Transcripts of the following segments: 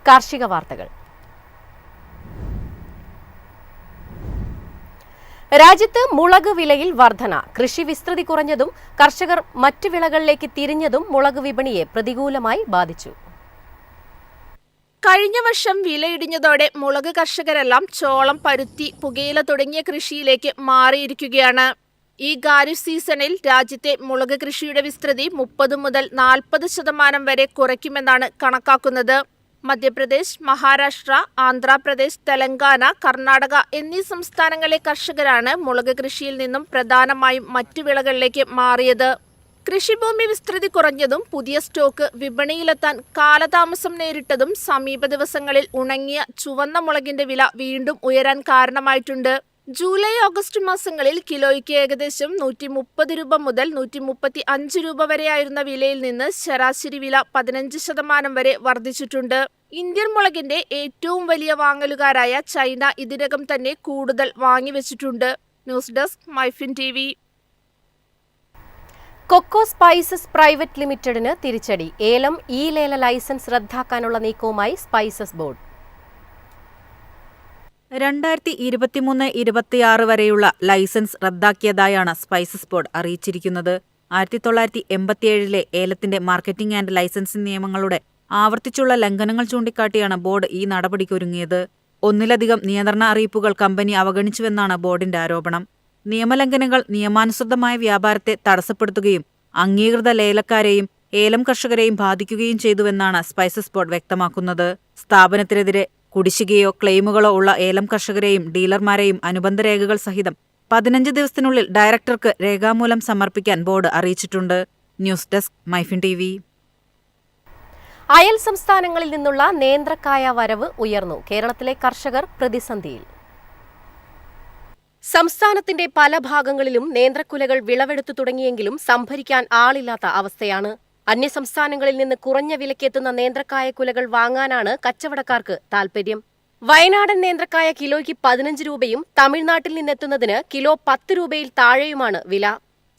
കാർഷിക വാർത്തകൾ. രാജ്യത്ത് മുളക് വിലയിൽ വർധന. കൃഷി വിസ്തൃതി കുറഞ്ഞതും കർഷകർ മറ്റു വിളകളിലേക്ക് തിരിഞ്ഞതും മുളക് വിപണിയെ പ്രതികൂലമായി ബാധിച്ചു. കഴിഞ്ഞ വർഷം വിലയിടിഞ്ഞതോടെ മുളക് കർഷകരെല്ലാം ചോളം, പരുത്തി, പുകയില തുടങ്ങിയ കൃഷിയിലേക്ക് മാറിയിരിക്കുകയാണ്. ഈ ഖാരിഫ് സീസണിൽ രാജ്യത്തെ മുളക് കൃഷിയുടെ വിസ്തൃതി 30 മുതൽ 40% വരെ കുറയ്ക്കുമെന്നാണ് കണക്കാക്കുന്നത്. മധ്യപ്രദേശ്, മഹാരാഷ്ട്ര, ആന്ധ്രാപ്രദേശ്, തെലങ്കാന, കർണാടക എന്നീ സംസ്ഥാനങ്ങളിലെ കർഷകരാണ് മുളക് കൃഷിയിൽ നിന്നും പ്രധാനമായും മറ്റു വിളകളിലേക്ക് മാറിയത്. കൃഷിഭൂമി വിസ്തൃതി കുറഞ്ഞതും പുതിയ സ്റ്റോക്ക് വിപണിയിലെത്താൻ കാലതാമസം നേരിട്ടതും സമീപ ദിവസങ്ങളിൽ ഉണങ്ങിയ ചുവന്ന മുളകിന്റെ വില വീണ്ടും ഉയരാൻ കാരണമായിട്ടുണ്ട്. ജൂലൈ, ഓഗസ്റ്റ് മാസങ്ങളിൽ കിലോയ്ക്ക് ഏകദേശം 130 രൂപ മുതൽ 135 രൂപ വരെയായിരുന്ന വിലയിൽ നിന്ന് ശരാശരി വില 15% വരെ വർദ്ധിച്ചിട്ടുണ്ട്. ഇന്ത്യൻ മുളകിന്റെ ഏറ്റവും വലിയ വാങ്ങലുകാരായ ചൈന ഇതിനകം തന്നെ കൂടുതൽ വാങ്ങിവെച്ചിട്ടുണ്ട്. News desk, MyFin TV. Cocoa spices private ലിമിറ്റഡിന് തിരിച്ചടി. ഏലം, ലേല ലൈസൻസ് റദ്ദാക്കാനുള്ള നീക്കവുമായി സ്പൈസസ് ബോർഡ്. 2023-26 വരെയുള്ള ലൈസൻസ് റദ്ദാക്കിയതായാണ് സ്പൈസസ് ബോർഡ് അറിയിച്ചിരിക്കുന്നത്. 1987 ഏലത്തിന്റെ മാർക്കറ്റിംഗ് ആൻഡ് ലൈസൻസിംഗ് നിയമങ്ങളുടെ ആവർത്തിച്ചുള്ള ലംഘനങ്ങൾ ചൂണ്ടിക്കാട്ടിയാണ് ബോർഡ് ഈ നടപടിക്കൊരുങ്ങിയത്. ഒന്നിലധികം നിയന്ത്രണ അറിയിപ്പുകൾ കമ്പനി അവഗണിച്ചുവെന്നാണ് ബോർഡിന്റെ ആരോപണം. നിയമലംഘനങ്ങൾ നിയമാനുസൃതമായ വ്യാപാരത്തെ തടസ്സപ്പെടുത്തുകയും അംഗീകൃത ലേലക്കാരെയും ഏലം കർഷകരെയും ബാധിക്കുകയും ചെയ്തുവെന്നാണ് സ്പൈസസ് ബോർഡ് വ്യക്തമാക്കുന്നത്. സ്ഥാപനത്തിനെതിരെ കുടിശ്ശികയോ ക്ലെയിമുകളോ ഉള്ള ഏലം കർഷകരെയും ഡീലർമാരെയും അനുബന്ധ രേഖകൾ സഹിതം 15 ദിവസത്തിനുള്ളിൽ ഡയറക്ടർക്ക് രേഖാമൂലം സമർപ്പിക്കാൻ ബോർഡ് അറിയിച്ചിട്ടുണ്ട്. News desk, MyFin TV. അയൽ സംസ്ഥാനങ്ങളിൽ നിന്നുള്ള നേന്ത്രക്കായ വരവ് ഉയർന്നു. കേരളത്തിലെ കർഷകർ പ്രതിസന്ധിയിൽ. സംസ്ഥാനത്തിന്റെ പല ഭാഗങ്ങളിലും നേന്ത്രക്കുലകൾ വിളവെടുത്തു തുടങ്ങിയെങ്കിലും സംഭരിക്കാൻ ആളില്ലാത്ത അവസ്ഥയാണ്. അന്യസംസ്ഥാനങ്ങളിൽ നിന്ന് കുറഞ്ഞ വിലയ്ക്കെത്തുന്ന നേന്ത്രക്കായ കുലകൾ വാങ്ങാനാണ് കച്ചവടക്കാർക്ക് താൽപര്യം. വയനാടൻ നേന്ത്രക്കായ കിലോയ്ക്ക് 15 രൂപയും തമിഴ്നാട്ടിൽ നിന്നെത്തുന്നതിന് കിലോ 10 രൂപയിൽ താഴെയുമാണ് വില.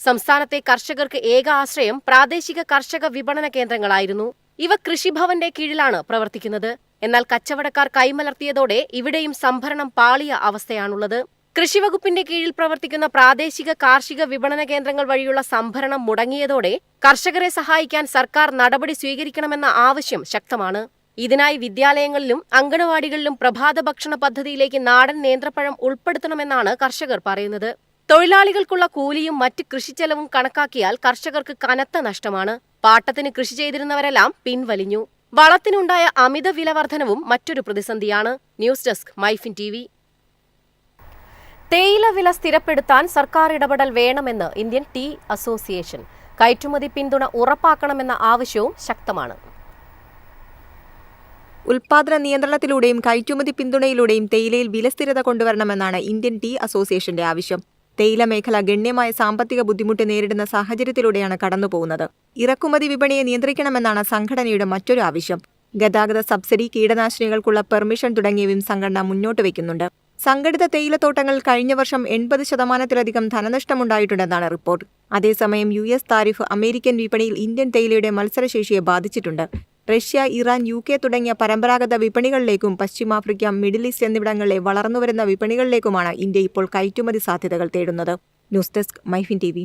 സംസ്ഥാനത്തെ കർഷകർക്ക് ഏക ആശ്രയം പ്രാദേശിക കർഷക വിപണന കേന്ദ്രങ്ങളായിരുന്നു. ഇവ കൃഷിഭവന്റെ കീഴിലാണ് പ്രവർത്തിക്കുന്നത്. എന്നാൽ കച്ചവടക്കാർ കൈമലർത്തിയതോടെ ഇവിടെയും സംഭരണം പാളിയ അവസ്ഥയാണുള്ളത്. കൃഷിവകുപ്പിന്റെ കീഴിൽ പ്രവർത്തിക്കുന്ന പ്രാദേശിക കാർഷിക വിപണന കേന്ദ്രങ്ങൾ വഴിയുള്ള സംഭരണം മുടങ്ങിയതോടെ കർഷകരെ സഹായിക്കാൻ സർക്കാർ നടപടി സ്വീകരിക്കണമെന്ന ആവശ്യം ശക്തമാണ്. ഇതിനായി വിദ്യാലയങ്ങളിലും അങ്കണവാടികളിലും പ്രഭാത ഭക്ഷണ പദ്ധതിയിലേക്ക് നാടൻ നേന്ത്രപ്പഴം ഉൾപ്പെടുത്തണമെന്നാണ് കർഷകർ പറയുന്നത്. തൊഴിലാളികൾക്കുള്ള കൂലിയും മറ്റ് കൃഷിച്ചെലവും കണക്കാക്കിയാൽ കർഷകർക്ക് കനത്ത നഷ്ടമാണ്. പാട്ടത്തിന് കൃഷി ചെയ്തിരുന്നവരെല്ലാം പിൻവലിഞ്ഞു. വളത്തിനുണ്ടായ അമിത വില വർധനവും മറ്റൊരു പ്രതിസന്ധിയാണ്. News desk, MyFin TV. തേയില വില സ്ഥിരപ്പെടുത്താൻ സർക്കാർ ഇടപെടൽ വേണമെന്ന് ഇന്ത്യൻ ടീ അസോസിയേഷൻ. കയറ്റുമതി പിന്തുണ ഉറപ്പാക്കണമെന്ന ആവശ്യവും ശക്തമാണ്. ഉൽപാദന നിയന്ത്രണത്തിലൂടെയും കയറ്റുമതി പിന്തുണയിലൂടെയും തേയിലയിൽ വിലസ്ഥിരത കൊണ്ടുവരണമെന്നാണ് ഇന്ത്യൻ ടീ അസോസിയേഷന്റെ ആവശ്യം. തേയില മേഖല ഗണ്യമായ സാമ്പത്തിക ബുദ്ധിമുട്ട് നേരിടുന്ന സാഹചര്യത്തിലൂടെയാണ് കടന്നുപോകുന്നത്. ഇറക്കുമതി വിപണിയെ നിയന്ത്രിക്കണമെന്നാണ് സംഘടനയുടെ മറ്റൊരു ആവശ്യം. ഗതാഗത സബ്സിഡി, കീടനാശിനികൾക്കുള്ള പെർമിഷൻ തുടങ്ങിയവയും സംഘടന മുന്നോട്ട് വയ്ക്കുന്നുണ്ട്. സംഘടിത തേയിലത്തോട്ടങ്ങളിൽ കഴിഞ്ഞ വർഷം 80%-ലധികം ധനനഷ്ടമുണ്ടായിട്ടുണ്ടെന്നാണ് റിപ്പോർട്ട്. അതേസമയം US താരിഫ് അമേരിക്കൻ വിപണിയിൽ ഇന്ത്യൻ തേയിലയുടെ മത്സരശേഷിയെ ബാധിച്ചിട്ടുണ്ട്. റഷ്യ, ഇറാൻ, UK തുടങ്ങിയ പരമ്പരാഗത വിപണികളിലേക്കും പശ്ചിമാഫ്രിക്ക, മിഡിൽ ഈസ്റ്റ് എന്നിവിടങ്ങളിലെ വളർന്നുവരുന്ന വിപണികളിലേക്കുമാണ് ഇന്ത്യ ഇപ്പോൾ കയറ്റുമതി സാധ്യതകൾ തേടുന്നത്. News desk, MyFin TV.